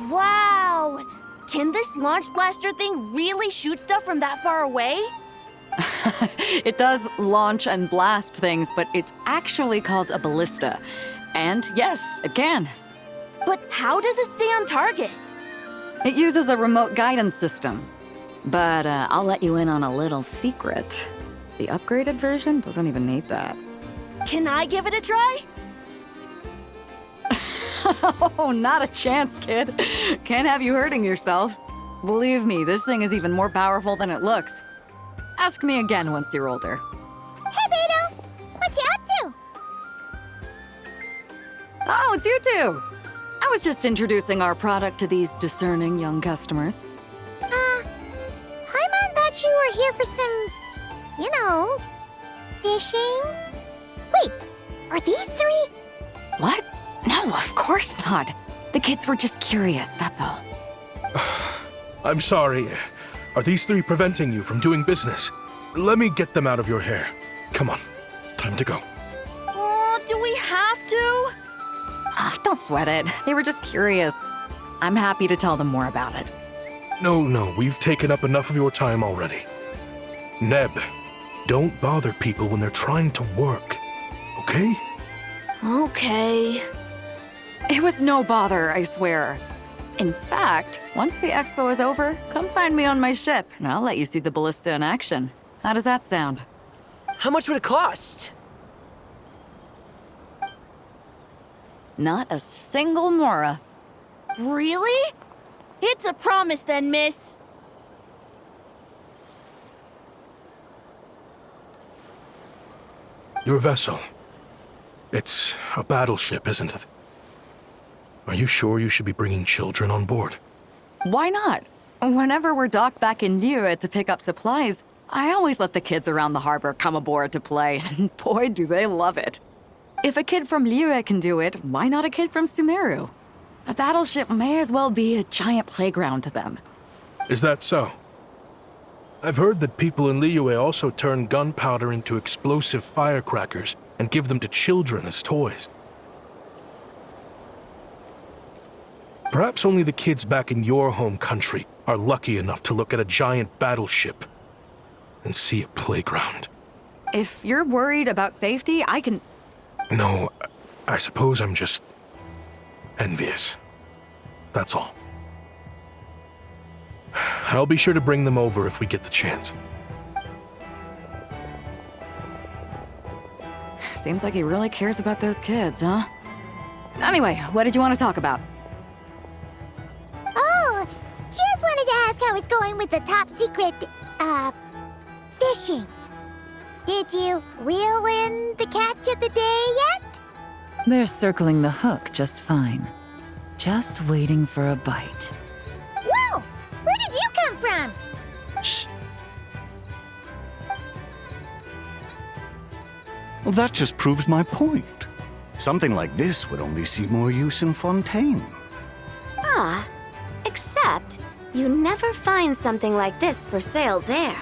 Wow! Can this launch blaster thing really shoot stuff from that far away? It does launch and blast things, but it's actually called a ballista. And yes, it can. But how does it stay on target? It uses a remote guidance system. But I'll let you in on a little secret. The upgraded version doesn't even need that. Can I give it a try? Oh, not a chance, kid. Can't have you hurting yourself. Believe me, this thing is even more powerful than it looks. Ask me again once you're older. Hey, Beto! What you up to? Oh, it's you two! I was just introducing our product to these discerning young customers. Paimon thought you were here for some, fishing? Wait, are these three? What? No, of course not. The kids were just curious, that's all. I'm sorry. Are these three preventing you from doing business? Let me get them out of your hair. Come on, time to go. Oh, do we have to? Don't sweat it. They were just curious. I'm happy to tell them more about it. No, we've taken up enough of your time already. Neb, don't bother people when they're trying to work, okay? Okay. It was no bother, I swear. In fact, once the expo is over, come find me on my ship, and I'll let you see the ballista in action. How does that sound? How much would it cost? Not a single mora. Really? It's a promise then, miss. Your vessel. It's a battleship, isn't it? Are you sure you should be bringing children on board? Why not? Whenever we're docked back in Liyue to pick up supplies, I always let the kids around the harbor come aboard to play, and boy, do they love it. If a kid from Liyue can do it, why not a kid from Sumeru? A battleship may as well be a giant playground to them. Is that so? I've heard that people in Liyue also turn gunpowder into explosive firecrackers and give them to children as toys. Perhaps only the kids back in your home country are lucky enough to look at a giant battleship and see a playground. If you're worried about safety, I can... No, I suppose I'm just envious. That's all. I'll be sure to bring them over if we get the chance. Seems like he really cares about those kids, huh? Anyway, what did you want to talk about? Oh, just wanted to ask how it's going with the top secret, fishing. Did you reel in the catch of the day yet? They're circling the hook just fine. Just waiting for a bite. Whoa! Where did you come from? Shh. Well, that just proves my point. Something like this would only see more use in Fontaine. Except you never find something like this for sale there.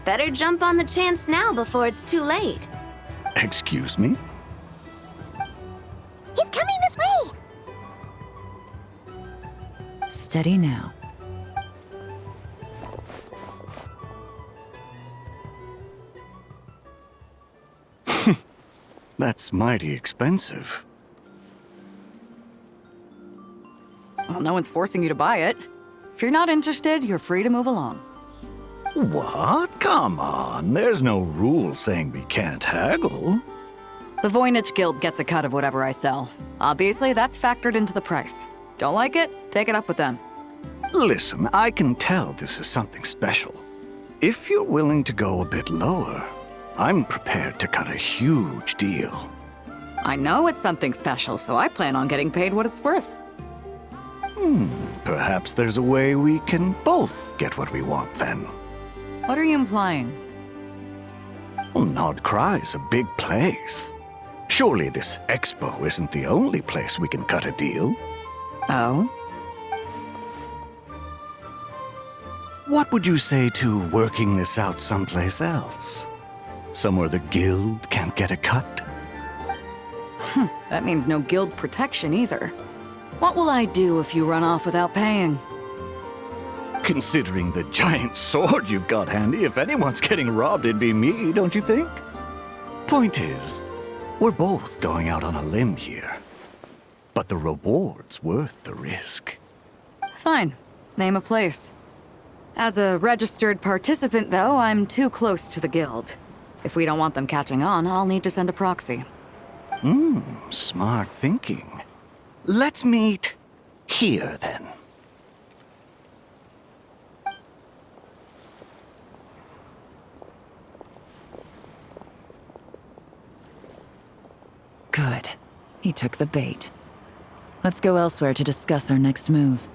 Better jump on the chance now before it's too late. Excuse me? He's coming this way! Steady now. That's mighty expensive. Well, no one's forcing you to buy it. If you're not interested, you're free to move along. What? Come on, there's no rule saying we can't haggle. The Voynich Guild gets a cut of whatever I sell. Obviously, that's factored into the price. Don't like it? Take it up with them. Listen, I can tell this is something special. If you're willing to go a bit lower, I'm prepared to cut a huge deal. I know it's something special, so I plan on getting paid what it's worth. Perhaps there's a way we can both get what we want then. What are you implying? Well, Nod-Krai's a big place. Surely this expo isn't the only place we can cut a deal. Oh? What would you say to working this out someplace else? Somewhere the guild can't get a cut? That means no guild protection either. What will I do if you run off without paying? Considering the giant sword you've got handy, if anyone's getting robbed, it'd be me, don't you think? Point is, we're both going out on a limb here. But the reward's worth the risk. Fine. Name a place. As a registered participant, though, I'm too close to the guild. If we don't want them catching on, I'll need to send a proxy. Smart thinking. Let's meet here, then. Good. He took the bait. Let's go elsewhere to discuss our next move.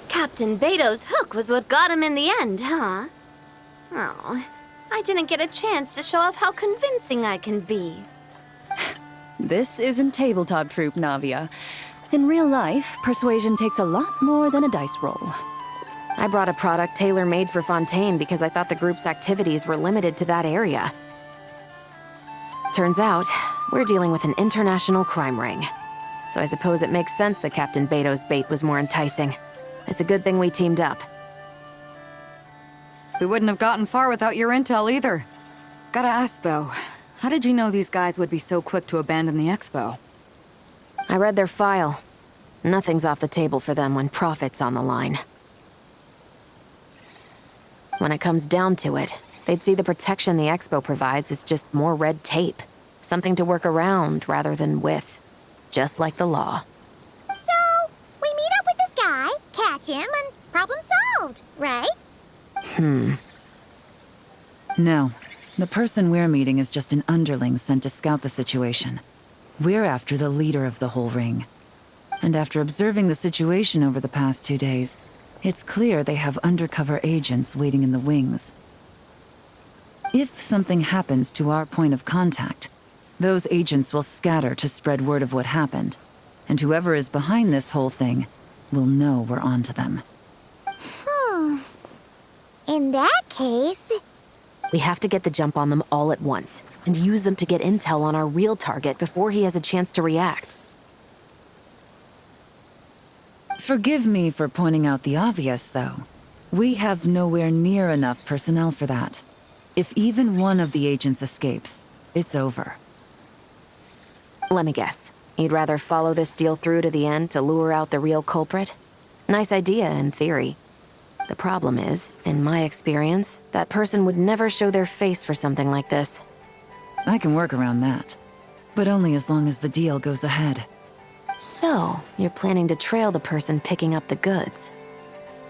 Captain Beto's hook was what got him in the end, huh? Oh, I didn't get a chance to show off how convincing I can be. This isn't tabletop troop, Navia. In real life, persuasion takes a lot more than a dice roll. I brought a product tailor-made for Fontaine because I thought the group's activities were limited to that area. Turns out, we're dealing with an international crime ring. So I suppose it makes sense that Captain Beto's bait was more enticing. It's a good thing we teamed up. We wouldn't have gotten far without your intel either. Gotta ask, though, how did you know these guys would be so quick to abandon the expo? I read their file. Nothing's off the table for them when profit's on the line. When it comes down to it, they'd see the protection the expo provides as just more red tape. Something to work around rather than with. Just like the law. So, we meet up with this guy, catch him, and problem solved, right? No. The person we're meeting is just an underling sent to scout the situation. We're after the leader of the whole ring. And after observing the situation over the past 2 days, it's clear they have undercover agents waiting in the wings. If something happens to our point of contact, those agents will scatter to spread word of what happened, and whoever is behind this whole thing will know we're onto them. In that case... We have to get the jump on them all at once, and use them to get intel on our real target before he has a chance to react. Forgive me for pointing out the obvious, though. We have nowhere near enough personnel for that. If even one of the agents escapes, it's over. Let me guess. You'd rather follow this deal through to the end to lure out the real culprit? Nice idea, in theory. The problem is, in my experience, that person would never show their face for something like this. I can work around that. But only as long as the deal goes ahead. So, you're planning to trail the person picking up the goods.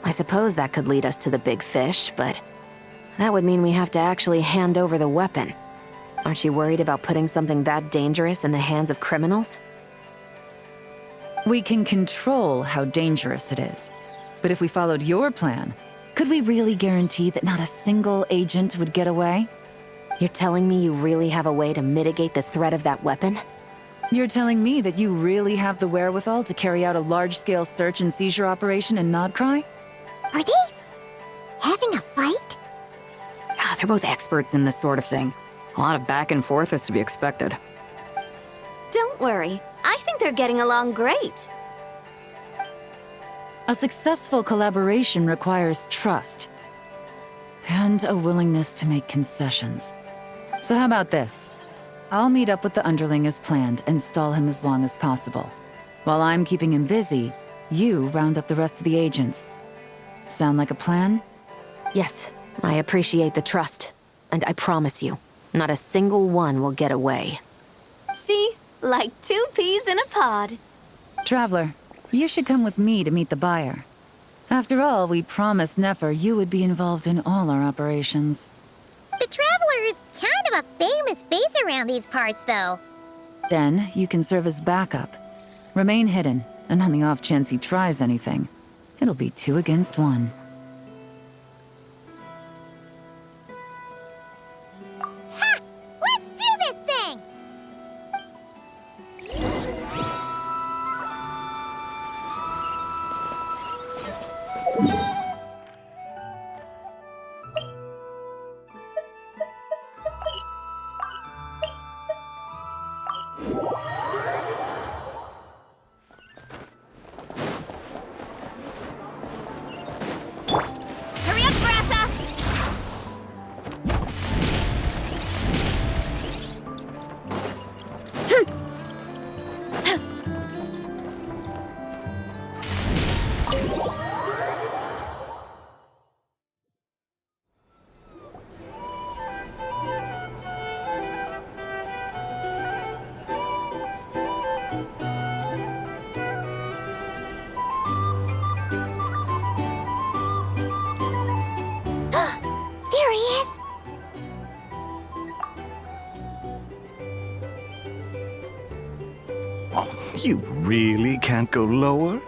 I suppose that could lead us to the big fish, but that would mean we have to actually hand over the weapon. Aren't you worried about putting something that dangerous in the hands of criminals? We can control how dangerous it is. But if we followed your plan, could we really guarantee that not a single agent would get away? You're telling me you really have a way to mitigate the threat of that weapon? You're telling me that you really have the wherewithal to carry out a large-scale search and seizure operation in Nod-Krai? Are they having a fight? They're both experts in this sort of thing. A lot of back and forth is to be expected. Don't worry. I think they're getting along great. A successful collaboration requires trust. And a willingness to make concessions. So how about this? I'll meet up with the underling as planned and stall him as long as possible. While I'm keeping him busy, you round up the rest of the agents. Sound like a plan? Yes, I appreciate the trust. And I promise you, not a single one will get away. See? Like 2 peas in a pod. Traveler, you should come with me to meet the buyer. After all, we promised Nefer you would be involved in all our operations. The Traveler is kind of a famous face around these parts, though. Then, you can serve as backup. Remain hidden, and on the off chance he tries anything, it'll be 2 against 1. Ha! Let's do this thing! Oh, you really can't go lower?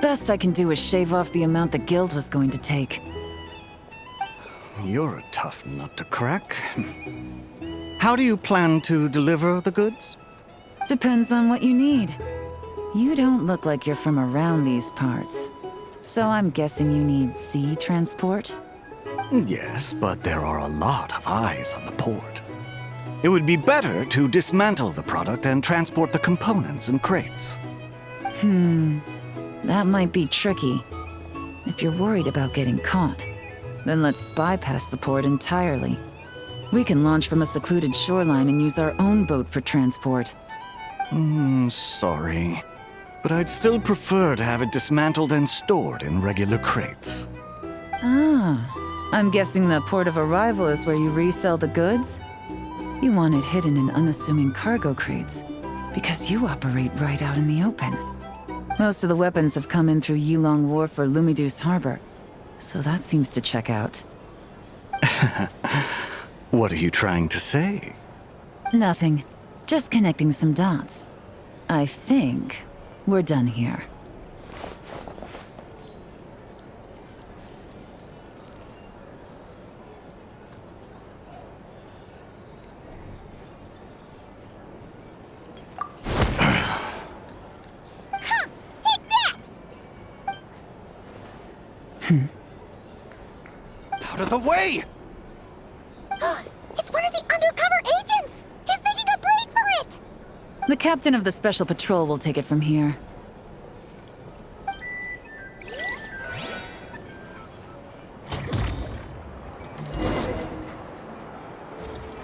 Best I can do is shave off the amount the guild was going to take. You're a tough nut to crack. How do you plan to deliver the goods? Depends on what you need. You don't look like you're from around these parts. So I'm guessing you need sea transport? Yes, but there are a lot of eyes on the port. It would be better to dismantle the product and transport the components in crates. That might be tricky. If you're worried about getting caught, then let's bypass the port entirely. We can launch from a secluded shoreline and use our own boat for transport. Sorry. But I'd still prefer to have it dismantled and stored in regular crates. Ah, I'm guessing the port of arrival is where you resell the goods? You want it hidden in unassuming cargo crates, because you operate right out in the open. Most of the weapons have come in through Yilong Wharf or Lumiduce Harbor, so that seems to check out. What are you trying to say? Nothing. Just connecting some dots. I think we're done here. Out of the way! It's one of the undercover agents! He's making a break for it! The captain of the Special Patrol will take it from here.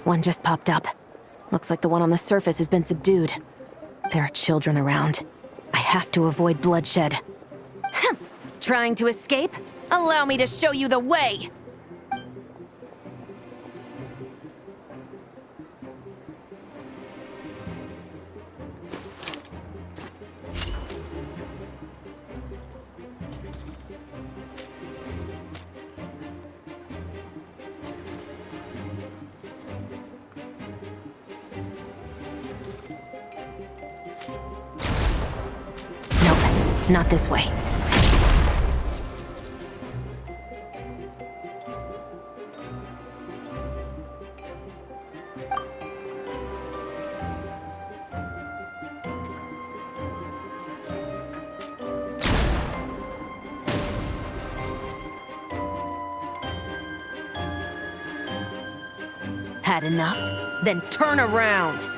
One just popped up. Looks like the one on the surface has been subdued. There are children around. I have to avoid bloodshed. Trying to escape? Allow me to show you the way! Nope, not this way. Had enough? Then turn around!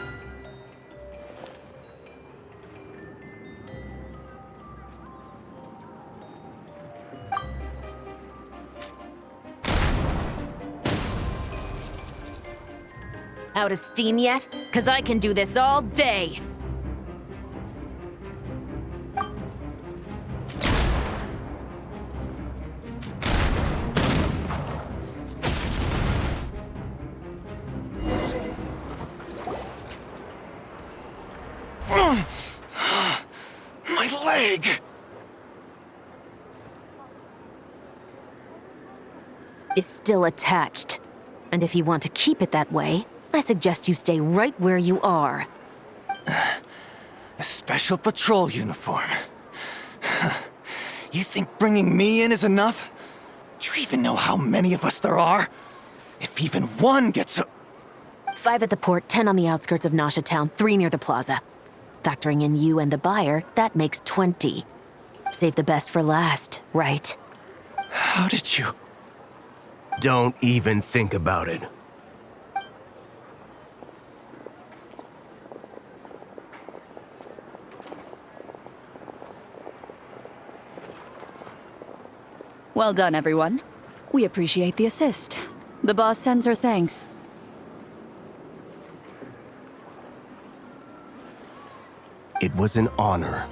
Out of steam yet? 'Cause I can do this all day! My leg! Is still attached. And if you want to keep it that way, I suggest you stay right where you are. A special patrol uniform. You think bringing me in is enough? Do you even know how many of us there are? If even one gets a... 5 at the port, 10 on the outskirts of Nasha Town, 3 near the plaza. Factoring in you and the buyer, that makes 20. Save the best for last, right? How did you... Don't even think about it. Well done, everyone. We appreciate the assist. The boss sends her thanks. It was an honor.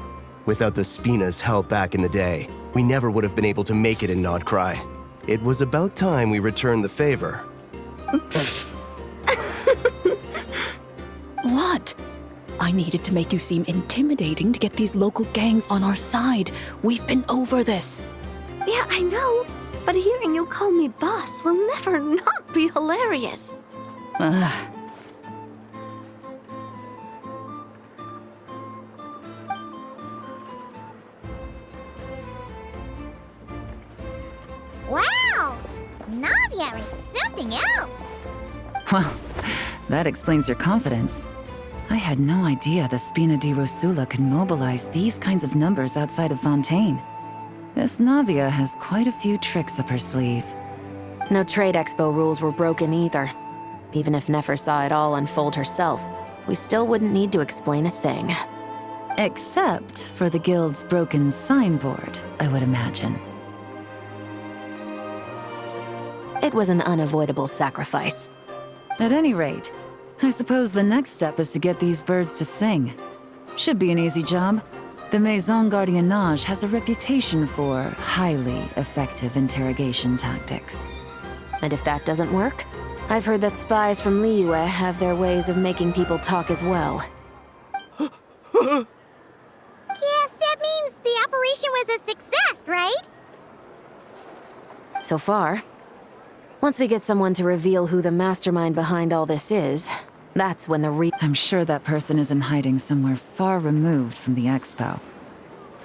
Without the Spina's help back in the day, we never would have been able to make it in Nod-Krai. It was about time we returned the favor. What? I needed to make you seem intimidating to get these local gangs on our side. We've been over this. Yeah, I know. But hearing you call me boss will never not be hilarious. Wow! Navia is something else! Well, that explains your confidence. I had no idea the Spina di Rosula could mobilize these kinds of numbers outside of Fontaine. This Navia has quite a few tricks up her sleeve. No trade expo rules were broken either. Even if Nefer saw it all unfold herself, we still wouldn't need to explain a thing. Except for the guild's broken signboard, I would imagine. It was an unavoidable sacrifice. At any rate, I suppose the next step is to get these birds to sing. Should be an easy job. The Maison Gardiennage has a reputation for highly effective interrogation tactics. And if that doesn't work, I've heard that spies from Liyue have their ways of making people talk as well. Yes, that means the operation was a success, right? So far. Once we get someone to reveal who the mastermind behind all this is, that's when I'm sure that person is in hiding somewhere far removed from the expo.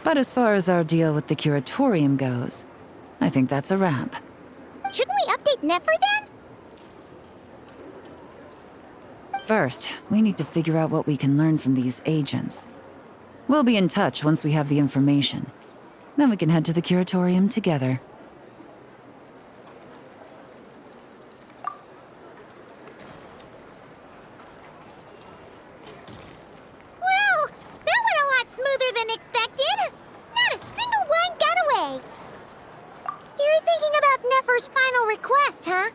But as far as our deal with the curatorium goes, I think that's a wrap. Shouldn't we update Nefer then? First, we need to figure out what we can learn from these agents. We'll be in touch once we have the information. Then we can head to the curatorium together. Well, that went a lot smoother than expected. Not a single one got away. You're thinking about Nefer's final request, huh?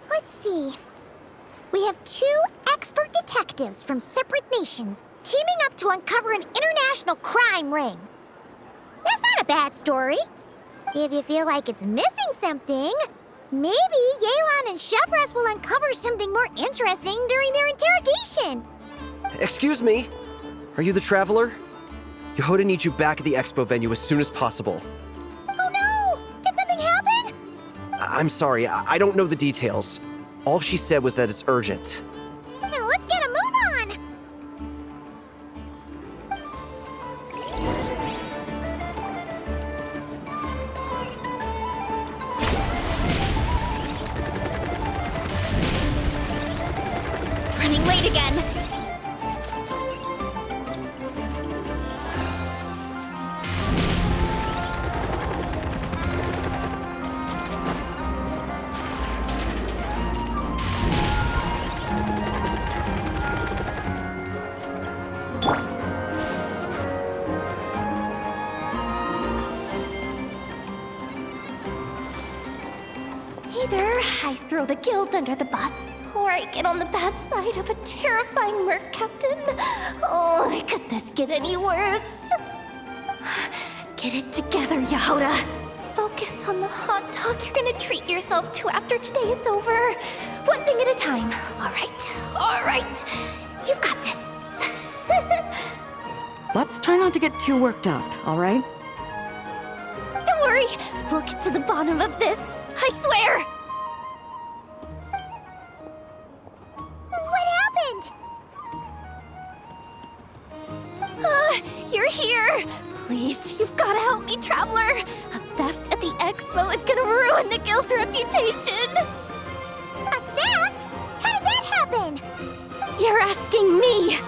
Let's see. We have 2 expert detectives from separate nations teaming up to uncover an international crime ring. That's not a bad story. If you feel like it's missing something, maybe Yelan and Shavras will uncover something more interesting during their interrogation. Excuse me? Are you the Traveler? Yehoda needs you back at the expo venue as soon as possible. Oh no! Did something happen? I'm sorry, I don't know the details. All she said was that it's urgent. Now let's get a move on! Running late again. Either I throw the guild under the bus, or I get on the bad side of a terrifying merc captain. Oh, could this get any worse? Get it together, Yehoda. Focus on the hot dog you're gonna treat yourself to after today is over. One thing at a time. All right. You've got this. Let's try not to get too worked up, all right? Don't worry, we'll get to the bottom of this. I swear. What happened? You're here. Please, you've got to help me, Traveler. A theft at the expo is gonna ruin the guild's reputation. A theft? How did that happen? You're asking me.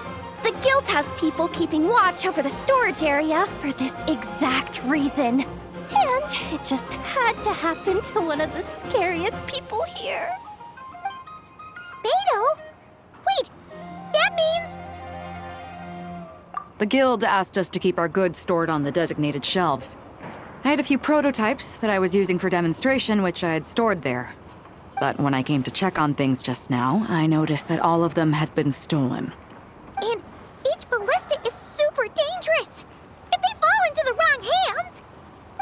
The guild has people keeping watch over the storage area for this exact reason. And it just had to happen to one of the scariest people here. Beto? Wait, that means... The guild asked us to keep our goods stored on the designated shelves. I had a few prototypes that I was using for demonstration, which I had stored there. But when I came to check on things just now, I noticed that all of them had been stolen. And each ballista is super dangerous. If they fall into the wrong hands...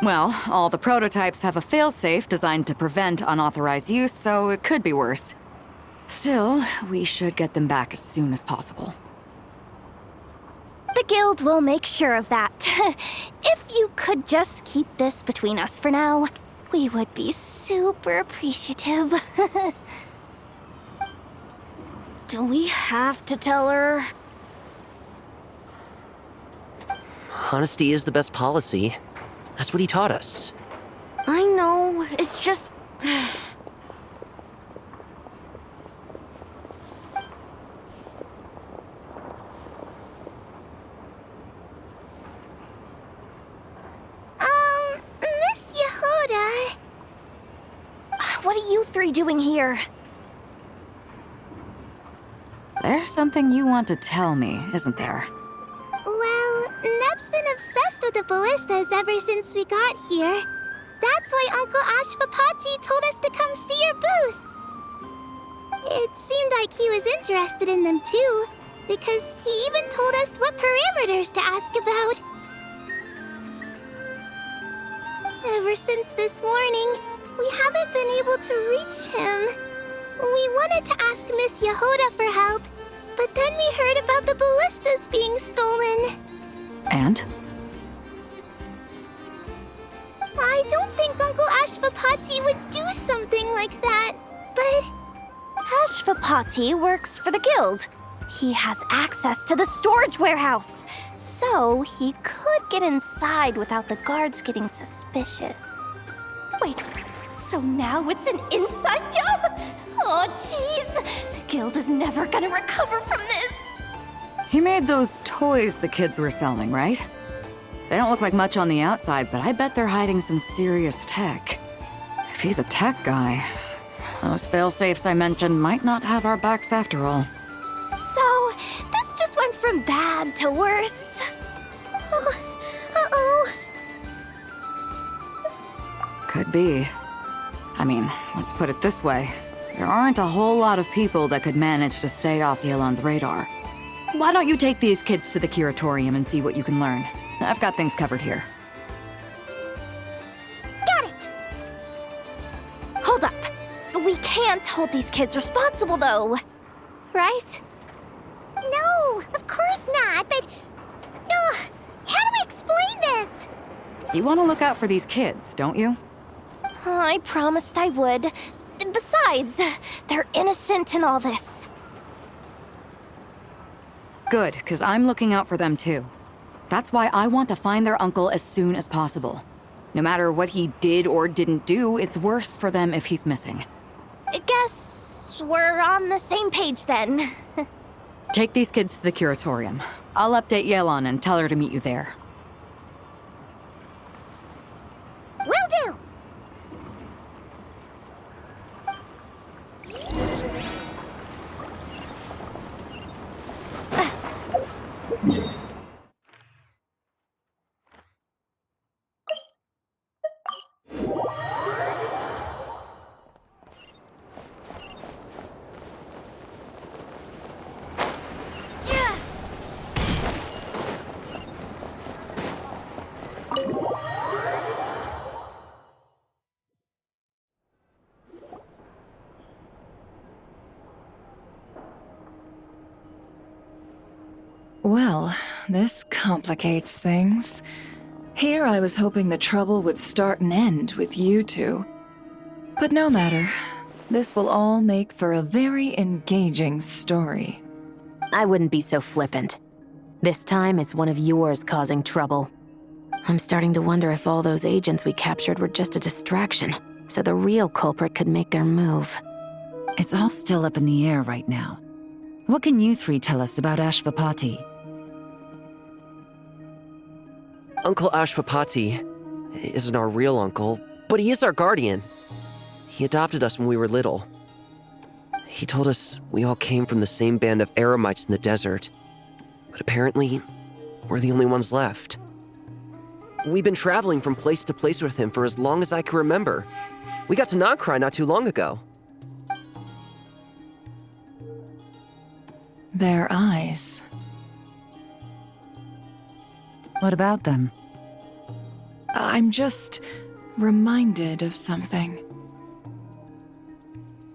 Well, all the prototypes have a failsafe designed to prevent unauthorized use, so it could be worse. Still, we should get them back as soon as possible. The guild will make sure of that. If you could just keep this between us for now, we would be super appreciative. Do we have to tell her? Honesty is the best policy. That's what he taught us. I know, It's just... Miss Yehuda... What are you three doing here? There's something you want to tell me, isn't there? Well, Neb's been obsessed with the ballistas ever since we got here. That's why Uncle Ashvapati told us to come see your booth. It seemed like he was interested in them too, because he even told us what parameters to ask about. Ever since this morning, we haven't been able to reach him. We wanted to ask Miss Yehuda for help, but then we heard about the ballistas being stolen. And? I don't think Uncle Ashvapati would do something like that, but... Ashvapati works for the guild. He has access to the storage warehouse, so he could get inside without the guards getting suspicious. Wait, so now it's an inside job? Oh, jeez! The guild is never gonna recover from this! He made those toys the kids were selling, right? They don't look like much on the outside, but I bet they're hiding some serious tech. If he's a tech guy, those fail-safes I mentioned might not have our backs after all. So, this just went from bad to worse. Oh, uh-oh. Could be. I mean, let's put it this way. There aren't a whole lot of people that could manage to stay off Yelan's radar. Why don't you take these kids to the curatorium and see what you can learn? I've got things covered here. Got it! Hold up. We can't hold these kids responsible, though. Right? No, of course not, but... how do we explain this? You want to look out for these kids, don't you? I promised I would. Besides, they're innocent in all this. Good, because I'm looking out for them too. That's why I want to find their uncle as soon as possible. No matter what he did or didn't do, it's worse for them if he's missing. I guess we're on the same page then. Take these kids to the curatorium. I'll update Yelan and tell her to meet you there. Will do! Well, this complicates things. Here I was hoping the trouble would start and end with you two. But no matter. This will all make for a very engaging story. I wouldn't be so flippant. This time, it's one of yours causing trouble. I'm starting to wonder if all those agents we captured were just a distraction, so the real culprit could make their move. It's all still up in the air right now. What can you three tell us about Ashvapati? Uncle Ashvapati isn't our real uncle, but he is our guardian. He adopted us when we were little. He told us we all came from the same band of Eremites in the desert, but apparently, we're the only ones left. We've been traveling from place to place with him for as long as I can remember. We got to Nod-Krai not too long ago. Their eyes. What about them? I'm just reminded of something.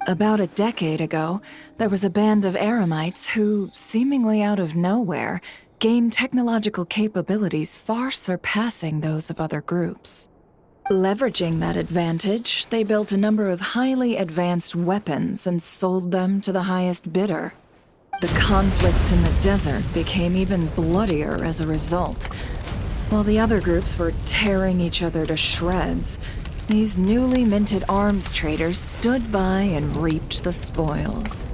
About a decade ago, there was a band of Eremites who, seemingly out of nowhere, gained technological capabilities far surpassing those of other groups. Leveraging that advantage, they built a number of highly advanced weapons and sold them to the highest bidder. The conflicts in the desert became even bloodier as a result. While the other groups were tearing each other to shreds, These newly minted arms traders stood by and reaped the spoils.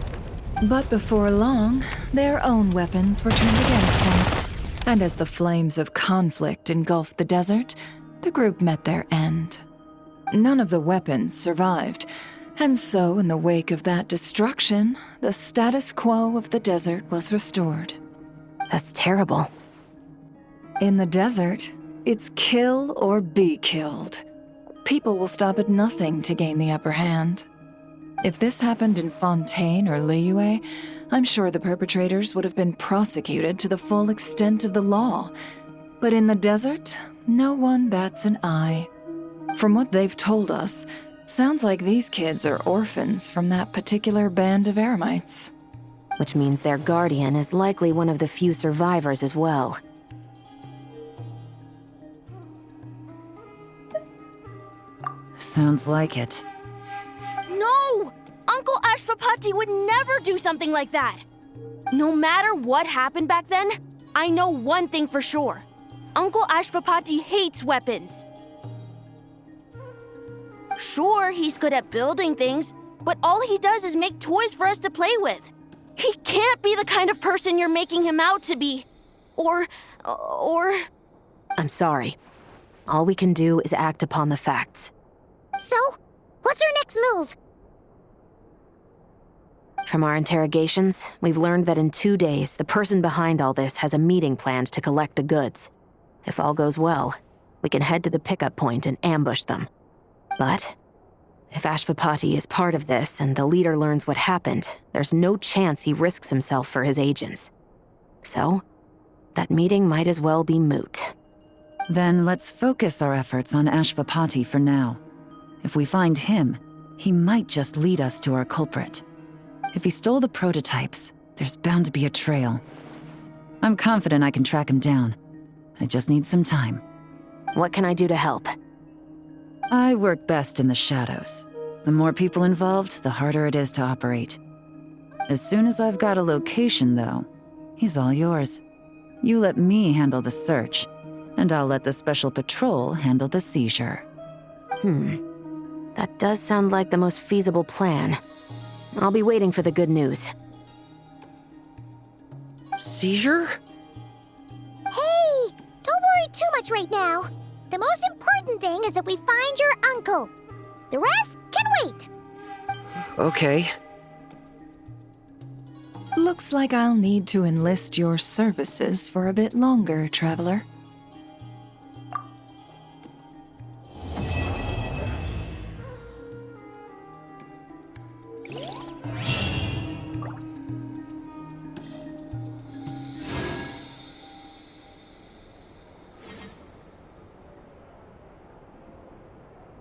But before long, their own weapons were turned against them. And as the flames of conflict engulfed the desert, the group met their end. None of the weapons survived, and so in the wake of that destruction, the status quo of the desert was restored. That's terrible. In the desert, it's kill or be killed. People will stop at nothing to gain the upper hand. If this happened in Fontaine or Liyue, I'm sure the perpetrators would have been prosecuted to the full extent of the law. But in the desert, no one bats an eye. From what they've told us, sounds like these kids are orphans from that particular band of eremites. Which means their guardian is likely one of the few survivors as well. Sounds like it. No! Uncle Ashvapati would never do something like that! No matter what happened back then, I know one thing for sure. Uncle Ashvapati hates weapons. Sure, he's good at building things, but all he does is make toys for us to play with. He can't be the kind of person you're making him out to be. Or... I'm sorry. All we can do is act upon the facts. So, what's our next move? From our interrogations, we've learned that in 2 days, the person behind all this has a meeting planned to collect the goods. If all goes well, we can head to the pickup point and ambush them. But if Ashvapati is part of this and the leader learns what happened, there's no chance he risks himself for his agents. So, that meeting might as well be moot. Then let's focus our efforts on Ashvapati for now. If we find him, he might just lead us to our culprit. If he stole the prototypes, there's bound to be a trail. I'm confident I can track him down. I just need some time. What can I do to help? I work best in the shadows. The more people involved, the harder it is to operate. As soon as I've got a location, though, he's all yours. You let me handle the search, and I'll let the special patrol handle the seizure. That does sound like the most feasible plan. I'll be waiting for the good news. Seizure? Hey! Don't worry too much right now. The most important thing is that we find your uncle. The rest can wait. Okay. Looks like I'll need to enlist your services for a bit longer, Traveler.